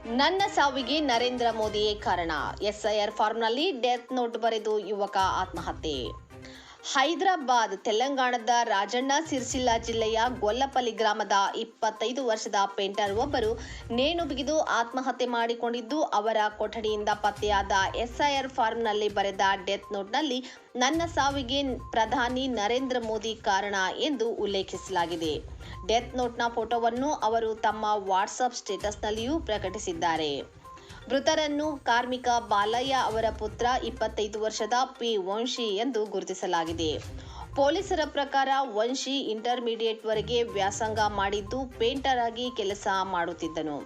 ನನ್ನ ಸಾವಿಗೆ ನರೇಂದ್ರ ಮೋದಿಯೇ ಕಾರಣ. ಎಸ್ಐಆರ್ ಫಾರ್ಮ್ನಲ್ಲಿ ಡೆತ್ ನೋಟ್ ಬರೆದು ಯುವಕ ಆತ್ಮಹತ್ಯೆ. ಹೈದರಾಬಾದ್, ತೆಲಂಗಾಣದ ರಾಜಣ್ಣ ಸಿರ್ಸಿಲ್ಲಾ ಜಿಲ್ಲೆಯ ಗೊಲ್ಲಪಲ್ಲಿ ಗ್ರಾಮದ 25 ವರ್ಷದ ಪೇಂಟರ್ ಒಬ್ಬರು ನೇಣು ಬಿಗಿದು ಆತ್ಮಹತ್ಯೆ ಮಾಡಿಕೊಂಡಿದ್ದು, ಅವರ ಕೊಠಡಿಯಿಂದ ಪತ್ತೆಯಾದ ಎಸ್ಐಆರ್ ಫಾರ್ಮ್ನಲ್ಲಿ ಬರೆದ ಡೆತ್ ನೋಟ್ನಲ್ಲಿ ನನ್ನ ಸಾವಿಗೆ ಪ್ರಧಾನಿ ನರೇಂದ್ರ ಮೋದಿ ಕಾರಣ ಎಂದು ಉಲ್ಲೇಖಿಸಲಾಗಿದೆ. ಡೆತ್ ನೋಟ್ನ ಫೋಟೋವನ್ನು ಅವರು ತಮ್ಮ ವಾಟ್ಸಪ್ ಸ್ಟೇಟಸ್ನಲ್ಲಿಯೂ ಪ್ರಕಟಿಸಿದ್ದಾರೆ. ಮೃತರನ್ನು ಕಾರ್ಮಿಕ ಬಾಲಯ್ಯ ಅವರ ಪುತ್ರ 25 ವರ್ಷದ ಪಿ. ವಂಶಿ ಎಂದು ಗುರುತಿಸಲಾಗಿದೆ. ಪೊಲೀಸರ ಪ್ರಕಾರ ವಂಶಿ ಇಂಟರ್ಮೀಡಿಯೇಟ್ವರೆಗೆ ವ್ಯಾಸಂಗ ಮಾಡಿದ್ದು, ಪೇಂಟರ್ ಆಗಿ ಕೆಲಸ ಮಾಡುತ್ತಿದ್ದನು.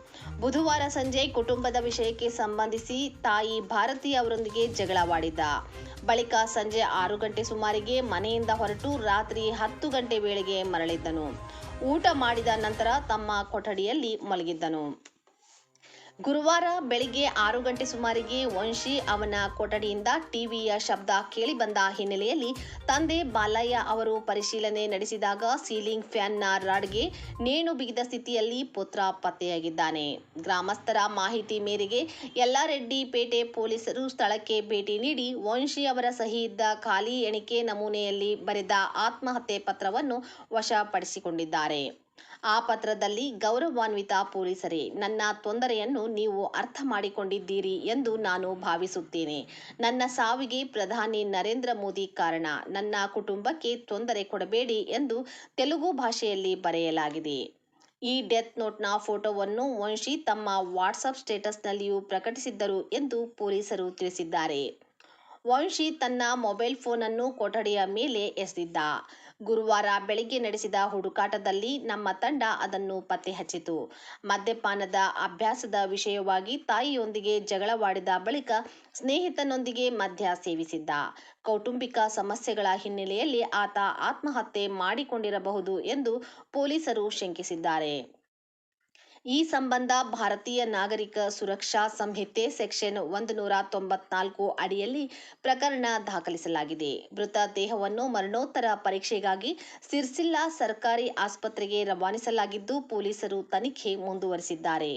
ಬುಧವಾರ ಸಂಜೆ ಕುಟುಂಬದ ವಿಷಯಕ್ಕೆ ಸಂಬಂಧಿಸಿ ತಾಯಿ ಭಾರತಿ ಅವರೊಂದಿಗೆ ಜಗಳವಾಡಿದ್ದ. ಬಳಿಕ ಸಂಜೆ 6 ಗಂಟೆ ಸುಮಾರಿಗೆ ಮನೆಯಿಂದ ಹೊರಟು ರಾತ್ರಿ 10 ಗಂಟೆ ವೇಳೆಗೆ ಮರಳಿದ್ದನು. ಊಟ ಮಾಡಿದ ನಂತರ ತಮ್ಮ ಕೊಠಡಿಯಲ್ಲಿ ಮಲಗಿದ್ದನು. ಗುರುವಾರ ಬೆಳಿಗ್ಗೆ 6 ಗಂಟೆ ಸುಮಾರಿಗೆ ವಂಶಿ ಅವನ ಕೊಠಡಿಯಿಂದ ಟಿವಿಯ ಶಬ್ದ ಕೇಳಿಬಂದ ಹಿನ್ನೆಲೆಯಲ್ಲಿ ತಂದೆ ಬಾಲಯ್ಯ ಅವರು ಪರಿಶೀಲನೆ ನಡೆಸಿದಾಗ ಸೀಲಿಂಗ್ ಫ್ಯಾನ್ನ ರಾಡ್ಗೆ ನೇಣು ಬಿಗಿದ ಸ್ಥಿತಿಯಲ್ಲಿ ಪುತ್ರ ಪತ್ತೆಯಾಗಿದ್ದಾನೆ. ಗ್ರಾಮಸ್ಥರ ಮಾಹಿತಿ ಮೇರೆಗೆ ಯಲ್ಲಾರೆಡ್ಡಿ ಪೇಟೆ ಪೊಲೀಸರು ಸ್ಥಳಕ್ಕೆ ಭೇಟಿ ನೀಡಿ ವಂಶಿ ಅವರ ಸಹಿ ಇದ್ದ ಖಾಲಿ ಎಣಿಕೆ ನಮೂನೆಯಲ್ಲಿ ಬರೆದ ಆತ್ಮಹತ್ಯೆ ಪತ್ರವನ್ನು ವಶಪಡಿಸಿಕೊಂಡಿದ್ದಾರೆ. ಆ ಪತ್ರದಲ್ಲಿ, ಗೌರವಾನ್ವಿತ ಪೊಲೀಸರೇ, ನನ್ನ ತೊಂದರೆಯನ್ನು ನೀವು ಅರ್ಥ ಮಾಡಿಕೊಂಡಿದ್ದೀರಿ ಎಂದು ನಾನು ಭಾವಿಸುತ್ತೇನೆ. ನನ್ನ ಸಾವಿಗೆ ಪ್ರಧಾನಿ ನರೇಂದ್ರ ಮೋದಿ ಕಾರಣ. ನನ್ನ ಕುಟುಂಬಕ್ಕೆ ತೊಂದರೆ ಕೊಡಬೇಡಿ ಎಂದು ತೆಲುಗು ಭಾಷೆಯಲ್ಲಿ ಬರೆಯಲಾಗಿದೆ. ಈ ಡೆತ್ ನೋಟ್ನ ಫೋಟೋವನ್ನು ವಂಶಿ ತಮ್ಮ ವಾಟ್ಸಪ್ ಸ್ಟೇಟಸ್ನಲ್ಲಿಯೂ ಪ್ರಕಟಿಸಿದ್ದರು ಎಂದು ಪೊಲೀಸರು ತಿಳಿಸಿದ್ದಾರೆ. ವಂಶಿ ತನ್ನ ಮೊಬೈಲ್ ಫೋನ್ ಅನ್ನು ಕೊಠಡಿಯ ಮೇಲೆ ಎಸೆದಿದ್ದ. ಗುರುವಾರ ಬೆಳಿಗ್ಗೆ ನಡೆಸಿದ ಹುಡುಕಾಟದಲ್ಲಿ ನಮ್ಮ ತಂಡ ಅದನ್ನು ಪತ್ತೆ ಹಚ್ಚಿತು. ಮದ್ಯಪಾನದ ಅಭ್ಯಾಸದ ವಿಷಯವಾಗಿ ತಾಯಿಯೊಂದಿಗೆ ಜಗಳವಾಡಿದ ಬಳಿಕ ಸ್ನೇಹಿತನೊಂದಿಗೆ ಮದ್ಯ ಸೇವಿಸಿದ್ದ. ಕೌಟುಂಬಿಕ ಸಮಸ್ಯೆಗಳ ಹಿನ್ನೆಲೆಯಲ್ಲಿ ಆತ ಆತ್ಮಹತ್ಯೆ ಮಾಡಿಕೊಂಡಿರಬಹುದು ಎಂದು ಪೊಲೀಸರು ಶಂಕಿಸಿದ್ದಾರೆ. ಈ ಸಂಬಂಧ ಭಾರತೀಯ ನಾಗರಿಕ ಸುರಕ್ಷಾ ಸಂಹಿತೆ ಸೆಕ್ಷನ್ 194 ಅಡಿಯಲ್ಲಿ ಪ್ರಕರಣ ದಾಖಲಿಸಲಾಗಿದೆ. ಮೃತ ದೇಹವನ್ನು ಮರಣೋತ್ತರ ಪರೀಕ್ಷೆಗಾಗಿ ಸಿರ್ಸಿಲ್ಲಾ ಸರ್ಕಾರಿ ಆಸ್ಪತ್ರೆಗೆ ರವಾನಿಸಲಾಗಿದ್ದು, ಪೊಲೀಸರು ತನಿಖೆ ಮುಂದುವರಿಸಿದ್ದಾರೆ.